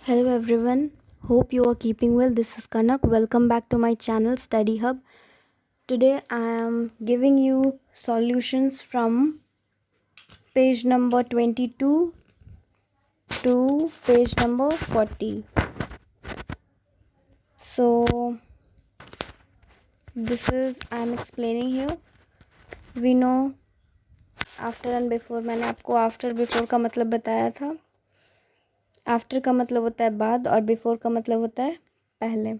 Hello everyone, hope you are keeping well. This is Kanak. Welcome back to my channel Study Hub. Today I am giving you solutions from page number 22 to page number 40. So this is I am explaining here. We know after and before. मैंने आपको after before का मतलब बताया था. After का मतलब होता है बाद और बिफोर का मतलब होता है पहले.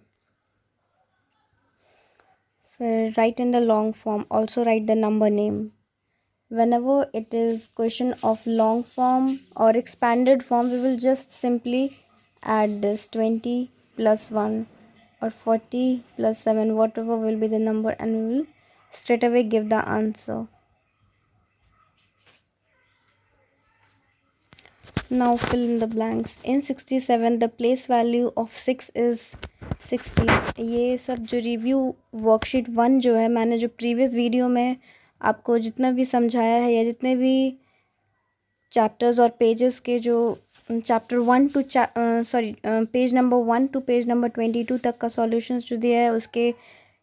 फिर right in the long form, also right the number name. Whenever it is question of long form or expanded form, we will just simply add this 20 plus 1 or 40 plus 7, whatever will be the number, and we will straight away give the answer. Now fill in the blanks. In 67 the place value of 6 is 60. ये सब जो review worksheet 1 जो है, मैंने जो previous video में आपको जितना भी समझाया है या जितने भी चैप्टर्स और पेजेस के जो chapter 1 to page number 1 to page number 22 तक का सॉल्यूशंस जो दिया है, उसके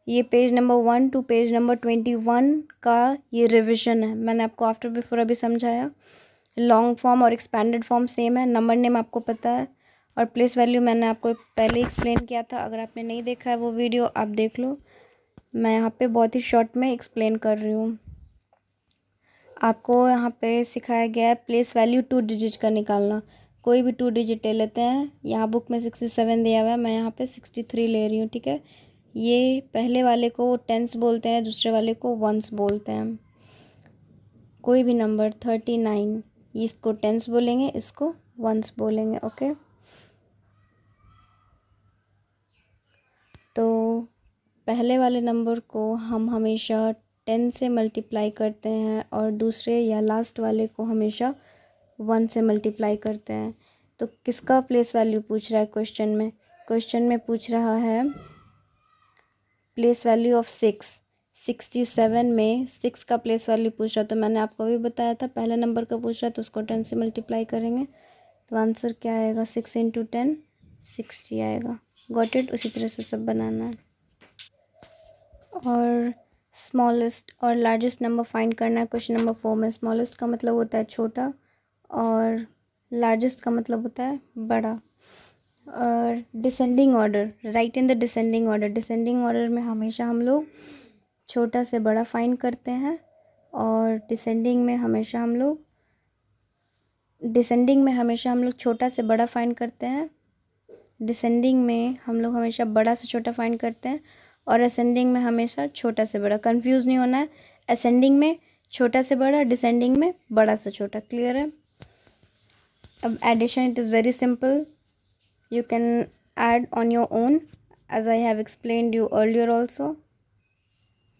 ये page number 1 to page number 21 का ये रिविजन है. मैंने आपको आफ्टर बिफोर अभी समझाया. लॉन्ग फॉर्म और एक्सपैंडेड फॉर्म सेम है. नंबर नेम आपको पता है और प्लेस वैल्यू मैंने आपको पहले एक्सप्लेन किया था. अगर आपने नहीं देखा है वो वीडियो, आप देख लो. मैं यहाँ पे बहुत ही शॉर्ट में एक्सप्लेन कर रही हूँ. आपको यहाँ पे सिखाया गया है प्लेस वैल्यू 2 डिजिट का निकालना. कोई भी 2 डिजिट ले लेते हैं. यहाँ बुक में 67 दिया हुआ है, मैं यहाँ पे 63 ले रही हूँ. ठीक है. ये पहले वाले को टेंस बोलते हैं, दूसरे वाले को वंस बोलते हैं. कोई भी नंबर 39, इसको टेंस बोलेंगे, इसको वंस बोलेंगे. ओके. तो पहले वाले नंबर को हम हमेशा 10 से मल्टीप्लाई करते हैं और दूसरे या लास्ट वाले को हमेशा 1 से मल्टीप्लाई करते हैं. तो किसका प्लेस वैल्यू पूछ रहा है क्वेश्चन में? क्वेश्चन में पूछ रहा है प्लेस वैल्यू ऑफ 67 में 6 का प्लेस वैल्यू पूछ रहा. तो मैंने आपको भी बताया था पहले नंबर का पूछ रहा है तो उसको 10 से मल्टीप्लाई करेंगे. तो आंसर क्या आएगा? 6 इंटू 10 60 आएगा. Got it? उसी तरह से सब बनाना है. और स्मॉलेस्ट और लार्जेस्ट नंबर फाइंड करना है क्वेश्चन नंबर 4 में. स्मॉलेस्ट का मतलब होता है छोटा और लार्जेस्ट का मतलब होता है बड़ा. और descending order, right in the descending order. Descending order में हमेशा हम लोग छोटा से बड़ा फाइंड करते हैं और डिसेंडिंग में हमेशा हम लोग छोटा से बड़ा फाइंड करते हैं. डिसेंडिंग में हम लोग हमेशा बड़ा से छोटा फाइंड करते हैं और असेंडिंग में हमेशा छोटा से बड़ा. कंफ्यूज नहीं होना है. असेंडिंग में छोटा से बड़ा, डिसेंडिंग में बड़ा से छोटा. क्लियर है? अब addition, it is very simple. You can add on your own as I have explained you earlier also.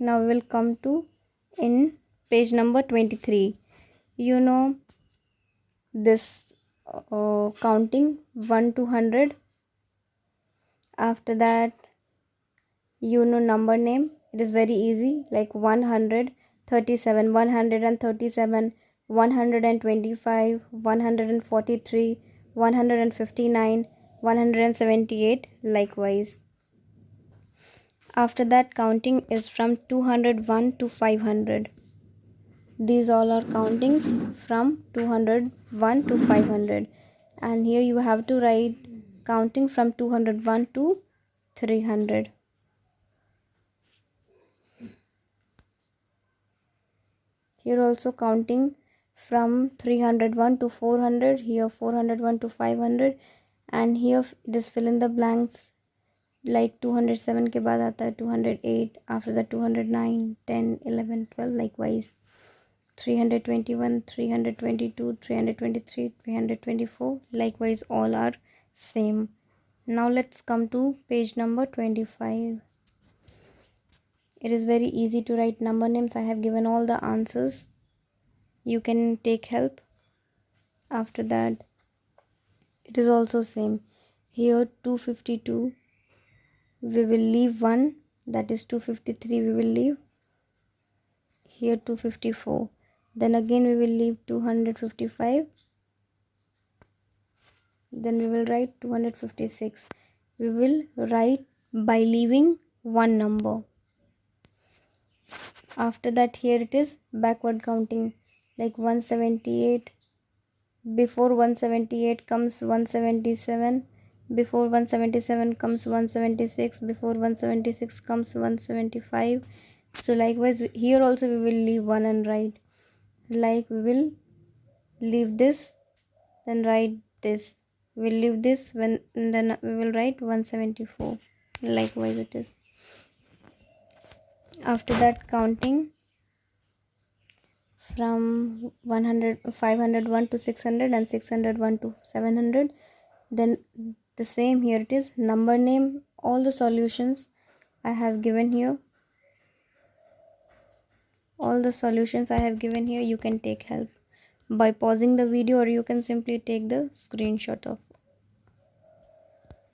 Now we will come to in page number 23. You know this counting 1 to 100. After that, you know number name. It is very easy, like 137, 137, 125, 143, 159, 178, likewise. After that, counting is from 201 to 500. These all are countings from 201 to 500. And here you have to write counting from 201 to 300. Here also counting from 301 to 400. Here 401 to 500. And here just fill in the blanks. Like 207 के बाद आता है 208. After that 209, 10, 11, 12, likewise. 321, 322, 323, 324, likewise all are same. Now let's come to page number 25. It is very easy to write number names. I have given all the answers. You can take help. After that, it is also same. Here 252, we will leave 1, that is 253 we will leave. Here 254, then again we will leave 255. then we will write 256. We will write by leaving one number. After that, here it is backward counting, like 178. Before 178 comes 177. Before 177 comes 176. Before 176 comes 175. So likewise here also we will leave one and write, like we will leave this, then write this. We'll leave this, when then we will write 174. Likewise it is. After that, counting from 501 to 600 and 601 to 700. Then the same, here it is number name. All the solutions I have given here. You can take help by pausing the video, or you can simply take the screenshot of.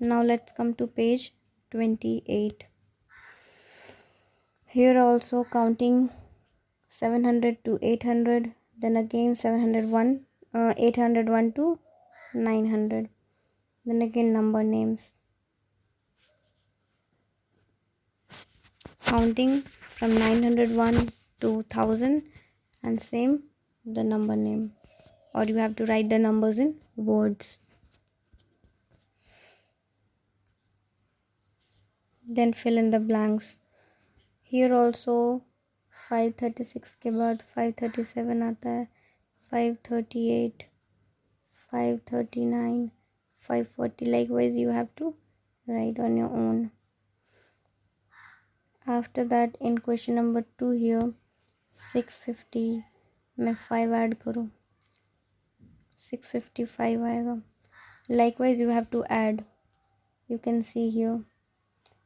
Now let's come to page 28. Here also counting 700 to 800, then again 801 to 900, then again number names. Counting from 901 to 1000, and same the number name, or you have to write the numbers in words. Then fill in the blanks. Here also 536 के बाद 537 आता है, 538, 539, 540. Likewise you have to write on your own. After that, in question number 2 here 650 में 5 add करो, 655 आएगा. Likewise you have to add. You can see here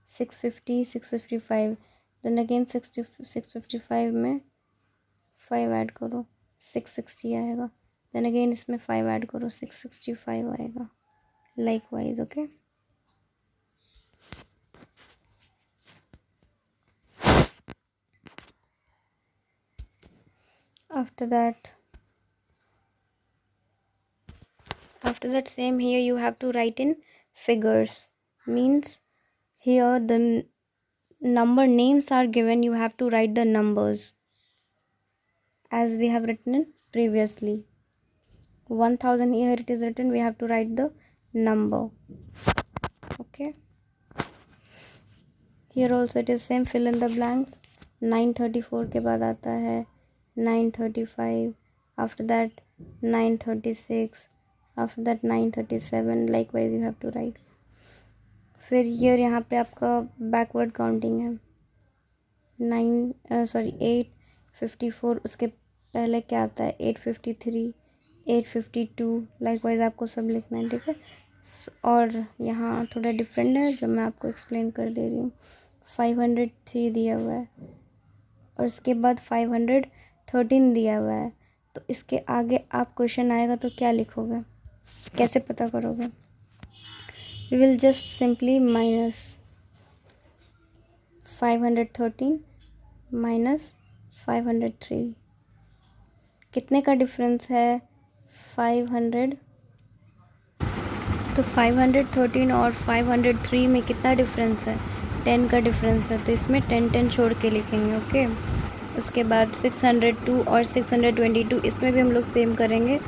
650, 655. Then again 655 में 5 add करो, 660 आएगा. Then again इसमें 5 ऐड करो, 665 आएगा. Likewise, okay. After that same, here you have to write in figures. Means here the number names are given, you have to write the numbers as we have written in previously. 1000 here it is written, we have to write the number. Okay. Here also it is same, fill in the blanks. 934 के बाद आता है 935. After that 936. After that 937. Likewise you have to write. फिर ये यहाँ पे आपका backward counting है. 854. उसके पहले क्या आता है 853, 852. लाइकवाइज आपको सब लिखना है, ठीक है. और यहाँ थोड़ा डिफरेंट है जो मैं आपको एक्सप्लेन कर दे रही हूँ. 503 दिया हुआ है और उसके बाद 513 दिया हुआ है. तो इसके आगे आप क्वेश्चन आएगा तो क्या लिखोगे, कैसे पता करोगे? We will just simply minus 513 minus 503. कितने का डिफरेंस है? 500. तो 513 और 503 में कितना डिफरेंस है? 10 का डिफरेंस है. तो इसमें 10 छोड़ के लिखेंगे. ओके. उसके बाद 602 और 622, इसमें भी हम लोग सेम करेंगे.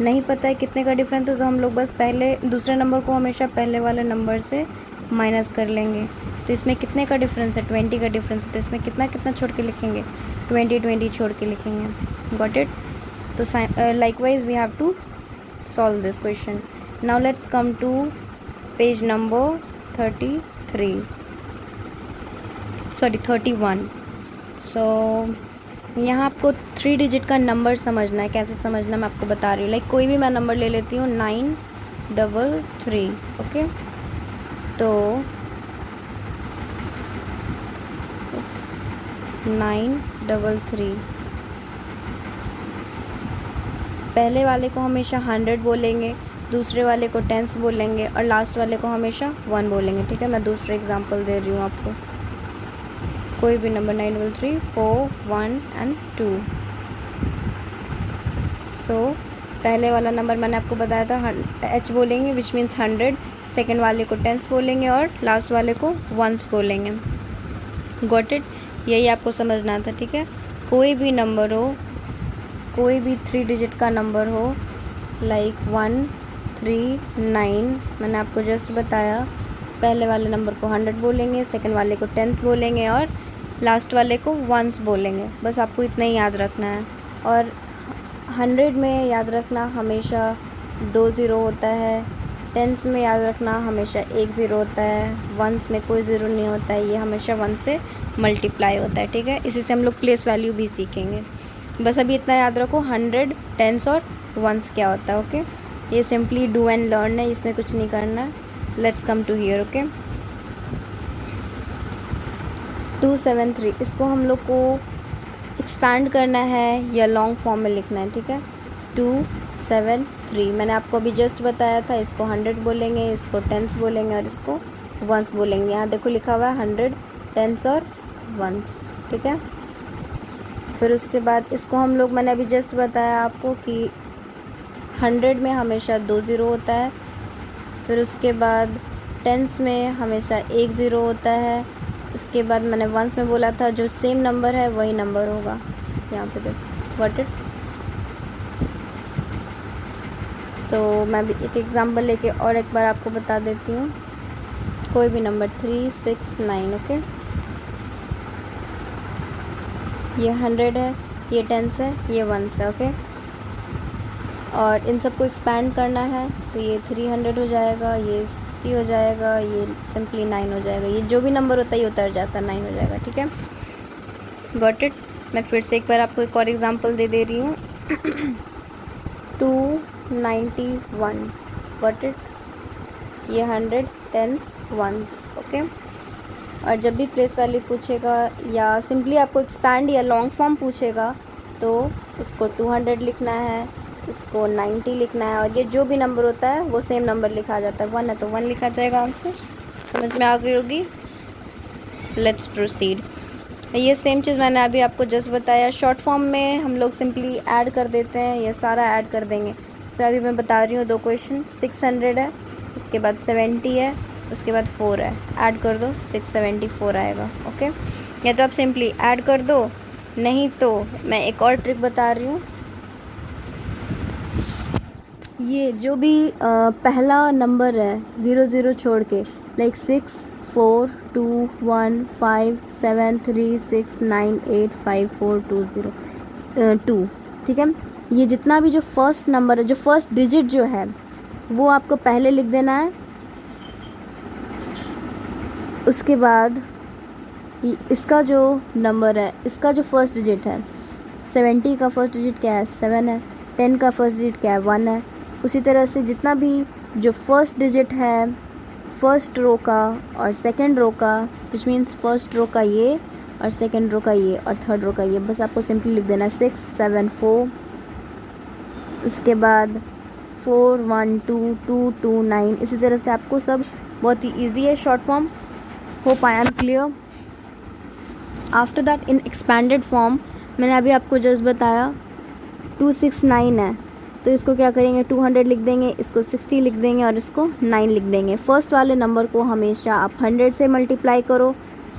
नहीं पता है कितने का डिफरेंस है तो हम लोग बस पहले दूसरे नंबर को हमेशा पहले वाले नंबर से माइनस कर लेंगे. तो इसमें कितने का डिफरेंस है? 20 का डिफरेंस है. तो इसमें कितना छोड़ के लिखेंगे? 20 छोड़ के लिखेंगे. Got it? तो likewise we have to solve this question. Now let's come to page number 31. So यहाँ आपको 3 डिजिट का नंबर समझना है. कैसे समझना मैं आपको बता रही हूँ. लाइक कोई भी मैं नंबर ले लेती हूँ 933. ओके. तो 933 पहले वाले को हमेशा 100 बोलेंगे, दूसरे वाले को 10 बोलेंगे और लास्ट वाले को हमेशा 1 बोलेंगे. ठीक है. मैं दूसरा एग्जांपल दे रही हूँ आपको. कोई भी नंबर 933, 4, 1 and 2. सो पहले वाला नंबर मैंने आपको बताया था h बोलेंगे विच मीन्स 100, सेकेंड वाले को टेंस बोलेंगे और लास्ट वाले को वंस बोलेंगे। Got it? यही आपको समझना था, ठीक है। कोई भी नंबर हो, कोई भी 3 डिजिट का नंबर हो, लाइक 1 3 9, मैंने आपको जस्ट बताया पहले वाले नंबर को 100 बोलेंगे, सेकंड वाले को टेंस बोलेंगे और लास्ट वाले को वंस बोलेंगे। बस आपको इतना ही याद रखना है। और 100 में याद रखना हमेशा 2 ज़ीरो होता है, टेंस में याद रखना हमेशा 1 ज़ीरो होता है, वंस में कोई ज़ीरो नहीं होता है, ये हमेशा 1 से मल्टीप्लाई होता है, ठीक है। इसी से हम लोग प्लेस वैल्यू भी सीखेंगे। बस अभी इतना याद रखो 100, टेंस और वंस क्या होता है, ओके। ये सिंपली डू एंड लर्न है, इसमें कुछ नहीं करना है। Let's come to here, okay. 273 इसको हम लोग को एक्सपैंड करना है या लॉन्ग फॉर्म में लिखना है, ठीक है। 273 मैंने आपको अभी जस्ट बताया था, इसको 100 बोलेंगे, इसको टेंस बोलेंगे और इसको वंस बोलेंगे। यहाँ देखो लिखा हुआ है 100, टेंस और वंस, ठीक है। फिर उसके बाद इसको हम लोग, मैंने अभी जस्ट बताया आपको कि 100 में हमेशा 2 ज़ीरो होता है, फिर उसके बाद टेंस में हमेशा 1 ज़ीरो होता है, उसके बाद मैंने वंस में बोला था जो सेम नंबर है वही नंबर होगा। यहाँ पे देखो व्हाट इट। तो मैं भी एक एग्ज़ाम्पल लेके और एक बार आपको बता देती हूँ। कोई भी नंबर 3 6 9, ओके। ये 100 है, ये टेंस है, ये वंस है, ओके। और इन सबको एक्सपैंड करना है तो ये 300 हो जाएगा, ये 60 हो जाएगा, ये सिंपली 9 हो जाएगा। ये जो भी नंबर होता है ये उतर जाता है, 9 हो जाएगा, ठीक है। Got it? मैं फिर से एक बार आपको एक और एग्जांपल दे रही हूँ। 291, गॉट इट? ये 100, टेंस, वंस, ओके। और जब भी प्लेस वैल्यू पूछेगा या सिंपली आपको एक्सपैंड या लॉन्ग फॉर्म पूछेगा तो इसको 200 लिखना है, इसको 90 लिखना है, और ये जो भी नंबर होता है वो सेम नंबर लिखा जाता है। 1 है तो 1 लिखा जाएगा आंसर। समझ में आ गई होगी? Let's proceed. ये सेम चीज़ मैंने अभी आपको जस्ट बताया। शॉर्ट फॉर्म में हम लोग सिंपली ऐड कर देते हैं, ये सारा ऐड कर देंगे। तो अभी मैं बता रही हूँ 2 क्वेश्चन। 600 है, उसके बाद 70 है, उसके बाद 4 है, ऐड कर दो 674 आएगा, ओके। या तो आप सिंपली ऐड कर दो, नहीं तो मैं एक और ट्रिक बता रही हूँ। ये जो भी पहला नंबर है 00 छोड़ के, लाइक 6 4 2 1 5 7 3 6 9 8 5 4 2 0 2, ठीक है। ये जितना भी जो फर्स्ट नंबर है, जो फर्स्ट डिजिट जो है वो आपको पहले लिख देना है। उसके बाद इसका जो नंबर है, इसका जो फर्स्ट डिजिट है, 70 का फर्स्ट डिजिट क्या है? 7 है। 10 का फर्स्ट डिजिट क्या है? 1 है। उसी तरह से जितना भी जो फर्स्ट डिजिट है फर्स्ट रो का और सेकंड रो का, विच मीन्स फर्स्ट रो का ये और सेकंड रो का ये और थर्ड रो का ये, बस आपको सिंपली लिख देना है 6 7 4। उसके बाद 4 1 2 2 2 9। इसी तरह से आपको सब बहुत ही ईजी है short form. Hope I am clear. After that in expanded form मैंने अभी आपको जस्ट बताया 269 है तो इसको क्या करेंगे, 200 लिख देंगे, इसको 60 लिख देंगे और इसको 9 लिख देंगे। फर्स्ट वाले नंबर को हमेशा आप 100 से मल्टीप्लाई करो,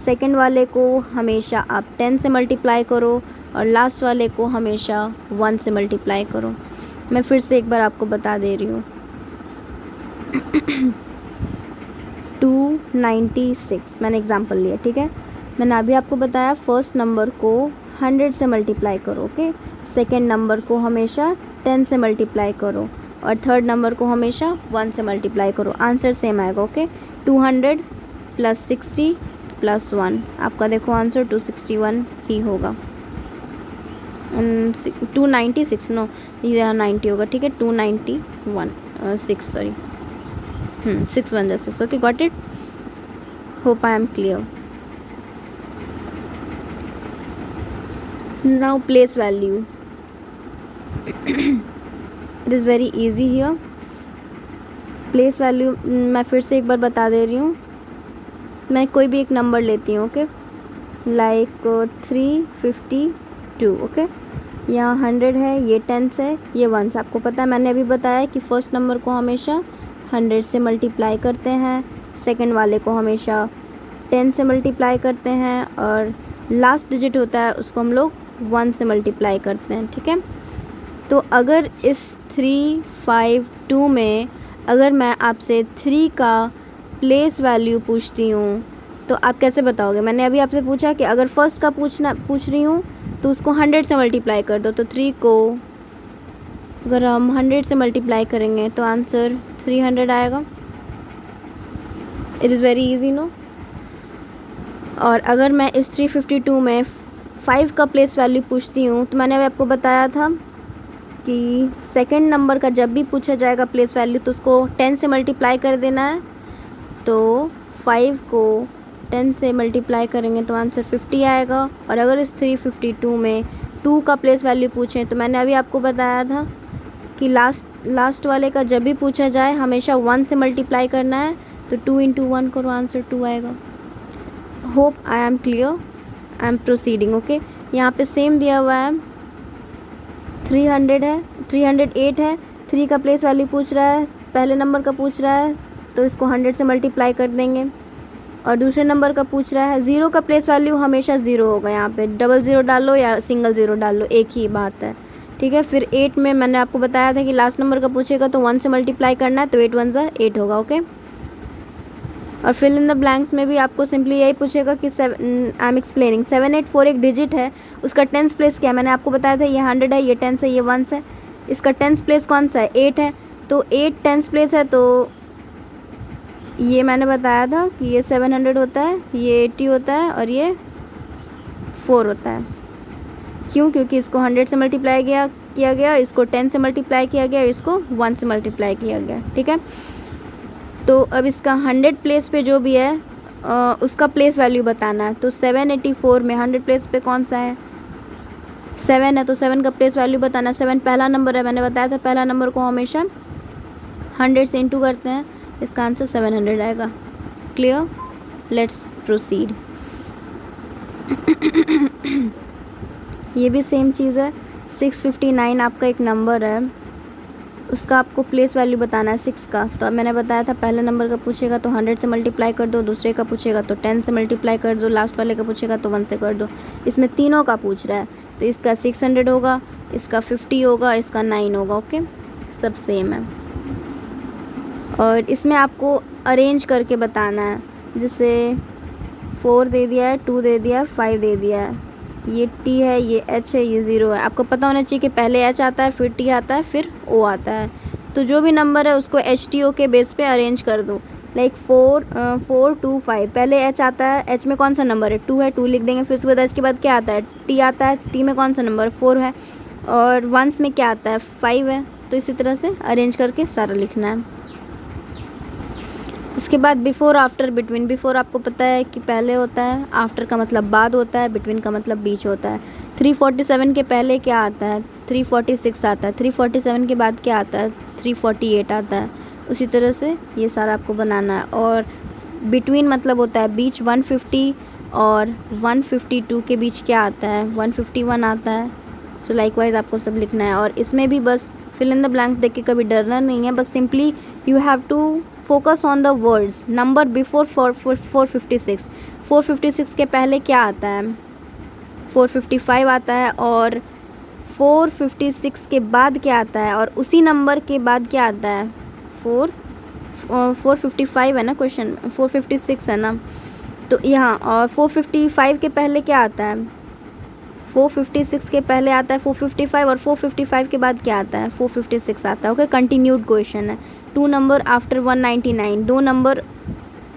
सेकंड वाले को हमेशा आप 10 से मल्टीप्लाई करो और लास्ट वाले को हमेशा 1 से मल्टीप्लाई करो। मैं फिर से एक बार आपको बता दे रही हूँ। 296 मैंने एग्जांपल लिया, ठीक है। मैंने अभी आपको बताया फर्स्ट नंबर को 100 से मल्टीप्लाई करो, ओके। सेकेंड नंबर को हमेशा 10 से मल्टीप्लाई करो और थर्ड नंबर को हमेशा 1 से मल्टीप्लाई करो। आंसर सेम आएगा, ओके। 200 + 60 + 1, आपका देखो आंसर 261 ही होगा। 296 नो, ये 90 होगा, ठीक है। 291 सॉरी 6 1 जा 6, okay. Got it? Hope I am clear. Now place value, it is very easy here. Place value मैं फिर से एक बार बता दे रही हूँ। मैं कोई भी एक नंबर लेती हूँ, ओके, लाइक 352, ओके। यहाँ 100 है, ये 10 है, ये 1 आपको पता है, मैंने अभी बताया कि फर्स्ट नंबर को हमेशा 100 से मल्टीप्लाई करते हैं, सेकंड वाले को हमेशा 10 से मल्टीप्लाई करते हैं, और लास्ट डिजिट होता है उसको हम लोग 1 से मल्टीप्लाई करते हैं, ठीक है। तो अगर इस 352 में अगर मैं आपसे 3 का प्लेस वैल्यू पूछती हूँ तो आप कैसे बताओगे? मैंने अभी आपसे पूछा कि अगर फर्स्ट का पूछ रही हूँ तो उसको 100 से मल्टीप्लाई कर दो, तो 3 को अगर हम 100 से मल्टीप्लाई करेंगे तो आंसर 300 आएगा। It is very easy no. और अगर मैं इस 352 में 5 का प्लेस वैल्यू पूछती हूँ तो मैंने अभी आपको बताया था कि सेकंड नंबर का जब भी पूछा जाएगा प्लेस वैल्यू तो उसको 10 से मल्टीप्लाई कर देना है। तो 5 को 10 से मल्टीप्लाई करेंगे तो आंसर 50 आएगा। और अगर इस 352 में 2 का प्लेस वैल्यू पूछें तो मैंने अभी आपको बताया था कि लास्ट वाले का जब भी पूछा जाए हमेशा 1 से मल्टीप्लाई करना है, तो 2 × 1 करो, आंसर 2 आएगा। Hope I am clear, I am proceeding. Okay, यहाँ पे सेम दिया हुआ है, 300 है, 308 है, 3 का प्लेस वैल्यू पूछ रहा है, पहले नंबर का पूछ रहा है तो इसको 100 से मल्टीप्लाई कर देंगे। और दूसरे नंबर का पूछ रहा है, 0 का प्लेस वैल्यू हमेशा 0 होगा, यहाँ पे डबल 0 डाल लो या सिंगल 0 डाल लो, एक ही बात है, ठीक है। फिर 8 में मैंने आपको बताया था कि लास्ट नंबर का पूछेगा तो 1 से मल्टीप्लाई करना है, तो 8 1 ज़ा 8 होगा। ओके, और फिल इन द ब्लैंक्स में भी आपको सिंपली यही पूछेगा कि आई एम एक्सप्लेनिंग 784 एक डिजिट है, उसका 10th प्लेस क्या है? मैंने आपको बताया था ये 100 है, ये 10 है, ये 1 है, इसका 10th प्लेस कौन सा है? 8 है, तो 8 10th प्लेस है, तो ये मैंने बताया था कि ये 700 होता है, ये 80 होता है और ये 4 होता है। क्यों? क्योंकि इसको 100 से मल्टीप्लाई किया गया, इसको 10 से मल्टीप्लाई किया गया, इसको 1 से मल्टीप्लाई किया गया, ठीक है। तो अब इसका 100 प्लेस पे जो भी है उसका प्लेस वैल्यू बताना है। तो 784 में 100 प्लेस पे कौन सा है? 7 है, तो 7 का प्लेस वैल्यू बताना। 7 पहला नंबर है, मैंने बताया था पहला नंबर को हमेशा 100 से इंटू करते हैं, इसका आंसर 700 आएगा। क्लियर? Let's proceed. ये भी सेम चीज़ है। 659 आपका एक नंबर है, उसका आपको प्लेस वैल्यू बताना है 6 का। तो अब मैंने बताया था पहले नंबर का पूछेगा तो 100 से मल्टीप्लाई कर दो, दूसरे का पूछेगा तो 10 से मल्टीप्लाई कर दो, लास्ट वाले का पूछेगा तो 1 से कर दो। इसमें तीनों का पूछ रहा है तो इसका 600 होगा, इसका 50 होगा, इसका 9 होगा। ओके, सब सेम है। और इसमें आपको अरेंज करके बताना है, जैसे 4 दे दिया है, 2 दे दिया है, 5 दे दिया है, ये T है, ये H है, ये 0 है। आपको पता होना चाहिए कि पहले H आता है, फिर T आता है, फिर O आता है। तो जो भी नंबर है उसको HTO के बेस पे अरेंज कर दो। लाइक 4 2 5, पहले H आता है, H में कौन सा नंबर है? 2 है, 2 लिख देंगे। फिर उसके बाद H के बाद क्या आता है? T आता है, T में कौन सा नंबर? 4 है। और 1s में क्या आता है? 5 है। तो इसी तरह से अरेंज करके सारा लिखना है। इसके बाद बिफ़ोर, आफ्टर, बिटवीन। बिफ़ोर आपको पता है कि पहले होता है, आफ्टर का मतलब बाद होता है, बिटवीन का मतलब बीच होता है। 347 के पहले क्या आता है? 346 आता है। 347 के बाद क्या आता है? 348 आता है। उसी तरह से ये सारा आपको बनाना है। और बिटवीन मतलब होता है बीच। 150 और 152 के बीच क्या आता है? 151 आता है। सो लाइकवाइज आपको सब लिखना है। और इसमें भी बस फिल इन द ब्लैंक्स देख के कभी डरना नहीं है, बस simply you have to focus on the words. Number before 456, 456 के पहले क्या आता है? 455 आता है। और 456 के बाद क्या आता है? और उसी नंबर के बाद क्या आता है? 455 है ना क्वेश्चन, 456 है ना, तो यहाँ। और 455 के पहले क्या आता है? 456 के पहले आता है 455, और 455 के बाद क्या आता है? 456 आता है। ओके, कंटिन्यूड क्वेश्चन है। 2 नंबर आफ्टर 199, 2 नंबर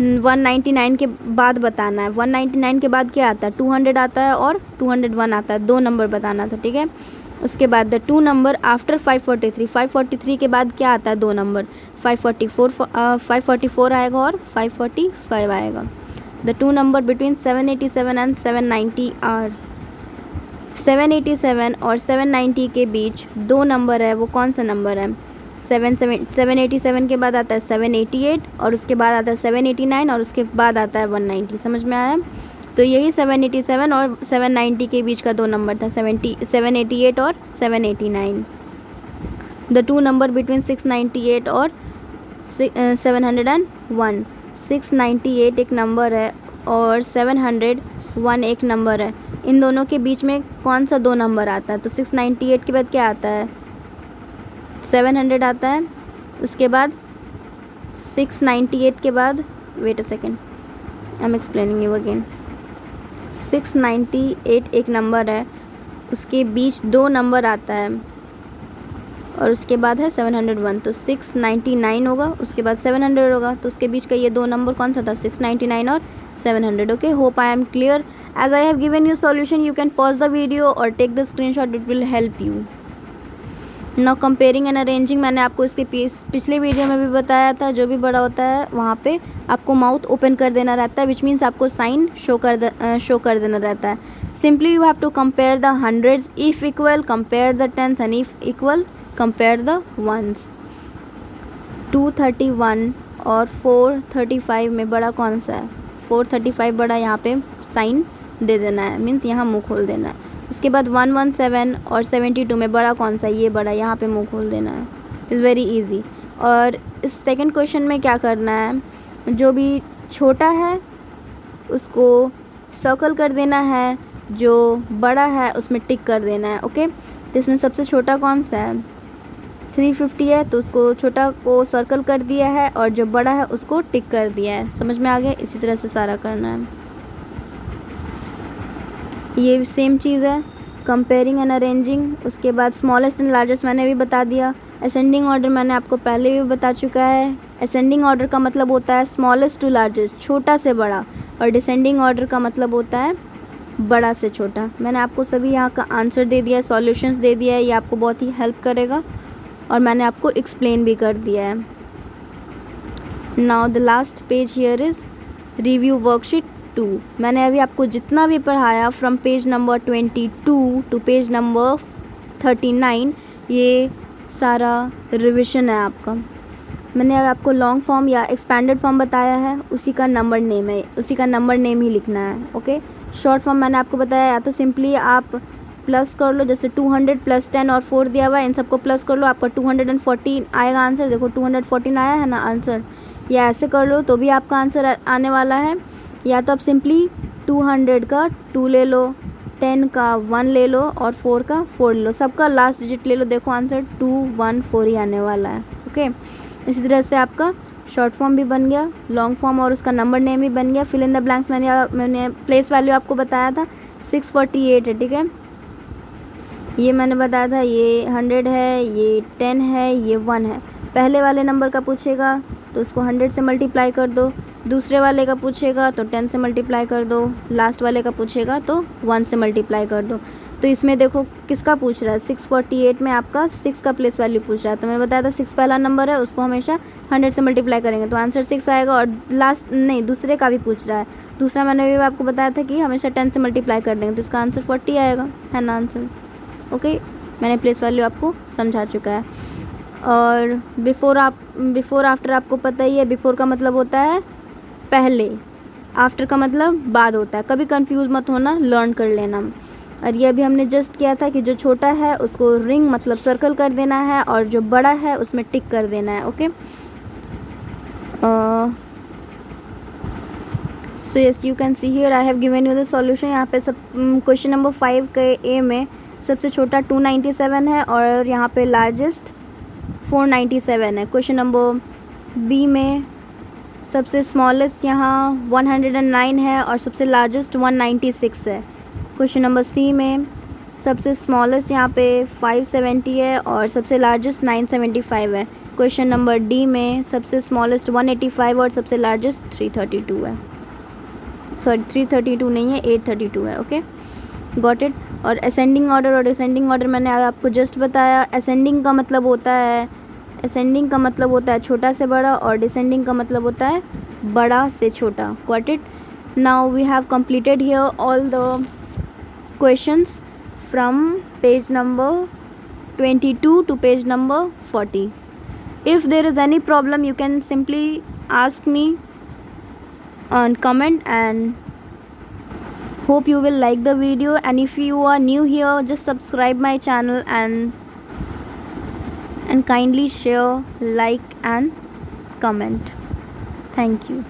199 के बाद बताना है। 199 के बाद क्या आता है? 200 आता है और 201 आता है, 2 नंबर बताना था, ठीक है। उसके बाद द 2 नंबर आफ्टर 543, 543 के बाद क्या आता है? 2 नंबर 544 आएगा और 545 आएगा। The 2 number between 787 and 790 are. 787 और 790 के बीच 2 नंबर है, वो कौन सा नंबर है? 787 के बाद आता है 788, और उसके बाद आता है 789, और उसके बाद आता है 190। समझ में आया? तो यही 787 और 790 के बीच का 2 नंबर था, 788 और 789। द 2 नंबर बिटवीन 698 और 701। 698 एक नंबर है और 701 एक नंबर है। इन दोनों के बीच में कौन सा 2 नंबर आता है? तो 698 के बाद क्या आता है? 700 आता है। उसके बाद 698 के बाद, wait a second, I am explaining you again. 698 एक नंबर है, उसके बीच 2 नंबर आता है और उसके बाद है 701। तो 699 होगा, उसके बाद 700 होगा, तो उसके बीच का ये 2 नंबर कौन सा था? 699 और 700। Okay, hope I am clear. As I have given you solution, you can pause the video और take the screenshot, it will help you. Now comparing and arranging, मैंने आपको इसके पिछले वीडियो में भी बताया था। जो भी बड़ा होता है वहाँ पे आपको माउथ ओपन कर देना रहता है, विच मीन्स आपको साइन शो कर देना रहता है। Simply you have to compare the hundreds, if equal compare the tens, and if equal compare the ones. 231 और 435 में बड़ा कौन सा है? 435 बड़ा, यहाँ पे साइन दे देना है, मीन्स यहाँ मुँह खोल देना है। उसके बाद 117 और 72 में बड़ा कौन सा? ये बड़ा, यहाँ पे मुंह खोल देना है। Is very easy. और इस सेकंड क्वेश्चन में क्या करना है? जो भी छोटा है उसको सर्कल कर देना है, जो बड़ा है उसमें टिक कर देना है। ओके, तो इसमें सबसे छोटा कौन सा है? 350 है, तो उसको छोटा को सर्कल कर दिया है और जो बड़ा है उसको टिक कर दिया है। समझ में आ गया? इसी तरह से सारा करना है। ये सेम चीज़ है, कंपेयरिंग एंड अरेंजिंग। उसके बाद स्मॉलेस्ट एंड लार्जेस्ट मैंने भी बता दिया। असेंडिंग ऑर्डर मैंने आपको पहले भी बता चुका है। असेंडिंग ऑर्डर का मतलब होता है स्मॉलेस्ट टू लार्जेस्ट, छोटा से बड़ा, और डिसेंडिंग ऑर्डर का मतलब होता है बड़ा से छोटा। मैंने आपको सभी यहाँ का आंसर दे दिया है, सॉल्यूशंस दे दिया है, ये आपको बहुत ही हेल्प करेगा और मैंने आपको एक्सप्लेन भी कर दिया है। Now the last page here is review worksheet 2। मैंने अभी आपको जितना भी पढ़ाया from page number 22 to page number 39, ये सारा रिविज़न है आपका। मैंने आपको लॉन्ग फॉर्म या एक्सपेंडेड फॉर्म बताया है, उसी का नंबर नेम है, उसी का नंबर नेम ही लिखना है। ओके, शॉर्ट फॉर्म मैंने आपको बताया, या तो सिंपली आप प्लस कर लो, जैसे 200 + 10 और 4 दिया हुआ है, इन सबको प्लस कर लो, आपका 214 आएगा आंसर। देखो 214 आया है ना आंसर, या ऐसे कर लो तो भी आपका आंसर आने वाला है। या तो आप सिंपली 200 का 2 ले लो, 10 का 1 ले लो और 4 का 4 ले लो, सबका लास्ट डिजिट ले लो। देखो आंसर 214 ही आने वाला है। ओके, इसी तरह से आपका शॉर्ट फॉर्म भी बन गया, लॉन्ग फॉर्म और उसका नंबर नेम भी बन गया। फिल इन द ब्लैंक्स मैंने प्लेस वैल्यू आपको बताया था 648 है, ठीक है। ये मैंने बताया था, ये 100 है, ये 10 है, ये 1 है। पहले वाले नंबर का पूछेगा तो उसको 100 से मल्टीप्लाई कर दो, दूसरे वाले का पूछेगा तो 10 से मल्टीप्लाई कर दो, लास्ट वाले का पूछेगा तो 1 से मल्टीप्लाई कर दो। तो इसमें देखो किसका पूछ रहा है, 648 में आपका 6 का प्लेस वैल्यू पूछ रहा है। तो मैंने बताया था 6 पहला नंबर है, उसको हमेशा 100 से मल्टीप्लाई करेंगे तो आंसर 6 आएगा। और लास्ट नहीं, दूसरे का भी पूछ रहा है, दूसरा मैंने भी आपको बताया था कि हमेशा 10 से मल्टीप्लाई कर देंगे तो इसका आंसर 40 आएगा, है ना आंसर। ओके, मैंने प्लेस वैल्यू आपको समझा चुका है। और बिफोर आफ्टर आपको पता ही है, बिफोर का मतलब होता है पहले, आफ्टर का मतलब बाद होता है। कभी कंफ्यूज मत होना, लर्न कर लेना। और ये अभी हमने जस्ट किया था कि जो छोटा है उसको रिंग मतलब सर्कल कर देना है और जो बड़ा है उसमें टिक कर देना है। Okay, so yes you can see here I have given you the solution. यहाँ पे सब क्वेश्चन नंबर 5 के ए में सबसे छोटा 297 है और यहाँ पे लार्जेस्ट 497 है। क्वेश्चन नंबर बी में सबसे स्मॉलेस्ट यहाँ 109 है और सबसे लार्जेस्ट 196 है। क्वेश्चन नंबर सी में सबसे स्मॉलेस्ट यहाँ पे 570 है और सबसे लार्जेस्ट 975 है। क्वेश्चन नंबर डी में सबसे स्मॉलेस्ट 185 और सबसे लार्जेस्ट 332 है। सॉरी 332 नहीं है, 832 है। Okay, got it. और असेंडिंग ऑर्डर और डिसेंडिंग ऑर्डर मैंने आपको जस्ट बताया। असेंडिंग का मतलब होता है छोटा से बड़ा और डिसेंडिंग का मतलब होता है बड़ा से छोटा। Got it. Now we have completed here all the questions from page number 22 to page number 40. If there is any problem you can simply ask me on comment and Hope you will like the video, and if you are new here, just subscribe my channel and kindly share, like and comment. Thank you.